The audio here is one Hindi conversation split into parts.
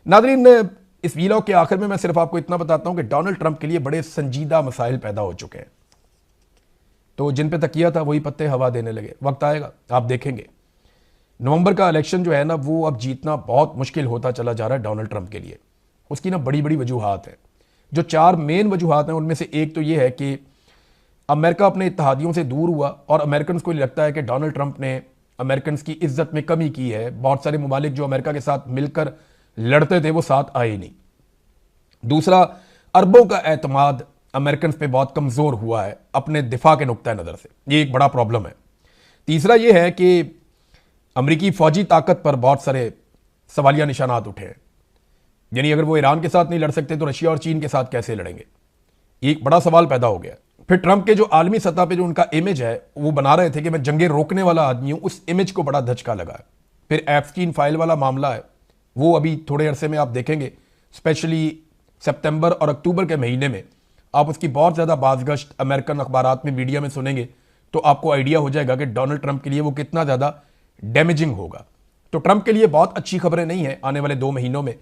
नाज़रीन, इस वीलॉग के आखिर में मैं सिर्फ आपको इतना बताता हूं कि डोनाल्ड ट्रंप के लिए बड़े संजीदा मसाइल पैदा हो चुके हैं। तो जिन पे तकिया था वही पत्ते हवा देने लगे। वक्त आएगा, आप देखेंगे नवंबर का इलेक्शन जो है ना, वो अब जीतना बहुत मुश्किल होता चला जा रहा है डोनाल्ड ट्रंप के लिए। उसकी ना बड़ी बड़ी वजूहात हैं। जो 4 मेन वजूहात हैं उनमें से एक तो ये है कि अमेरिका अपने इत्तेहादियों से दूर हुआ और अमेरिकन को लगता है कि डोनाल्ड ट्रंप ने अमेरिकन की इज्जत में कमी की है। बहुत सारे ममालिक जो अमेरिका के साथ मिलकर लड़ते थे वो साथ आए ही नहीं। दूसरा, अरबों का एतमाद अमेरिकन पे बहुत कमजोर हुआ है अपने दिफा के नुक्ता नज़र से। ये एक बड़ा प्रॉब्लम है। तीसरा ये है कि अमेरिकी फौजी ताकत पर बहुत सारे सवालिया निशानात उठे हैं। यानी अगर वो ईरान के साथ नहीं लड़ सकते तो रशिया और चीन के साथ कैसे लड़ेंगे, एक बड़ा सवाल पैदा हो गया। फिर ट्रंप के जो आलमी सतह पे जो उनका इमेज है वो बना रहे थे कि मैं जंगे रोकने वाला आदमी हूं, उस इमेज को बड़ा धचका लगा है। फिर एप्स्टीन फाइल वाला मामला है, वो अभी थोड़े अरसे में आप देखेंगे, स्पेशली सितंबर और अक्टूबर के महीने में आप उसकी बहुत ज़्यादा बाज़गश्त अमेरिकन अखबारात में, मीडिया में सुनेंगे तो आपको आइडिया हो जाएगा कि डोनाल्ड ट्रंप के लिए वो कितना ज़्यादा डैमेजिंग होगा। तो ट्रंप के लिए बहुत अच्छी खबरें नहीं है आने वाले 2 महीनों में।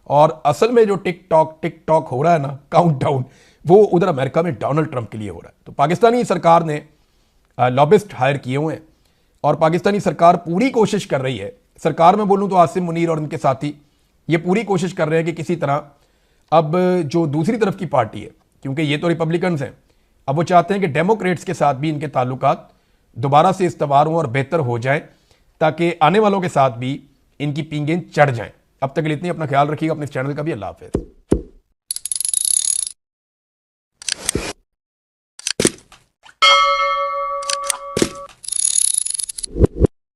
और असल में जो टिक टॉक हो रहा है ना, काउंटडाउन, वो उधर अमेरिका में डोनाल्ड ट्रंप के लिए हो रहा है। तो पाकिस्तानी सरकार ने लॉबिस्ट हायर किए हुए हैं और पाकिस्तानी सरकार पूरी कोशिश कर रही है, सरकार में बोलूं तो आसिम मुनीर और उनके साथी ये पूरी कोशिश कर रहे हैं कि किसी तरह अब जो दूसरी तरफ की पार्टी है, क्योंकि ये तो रिपब्लिकन्स हैं, अब वो चाहते हैं कि डेमोक्रेट्स के साथ भी इनके ताल्लुकात दोबारा से इस्तवार हों और बेहतर हो जाएं, ताकि आने वालों के साथ भी इनकी पींगें चढ़ जाएं। अब तक के लिए इतनी, अपना ख्याल रखिएगा, अपने चैनल का भी। अल्लाह हाफिज़।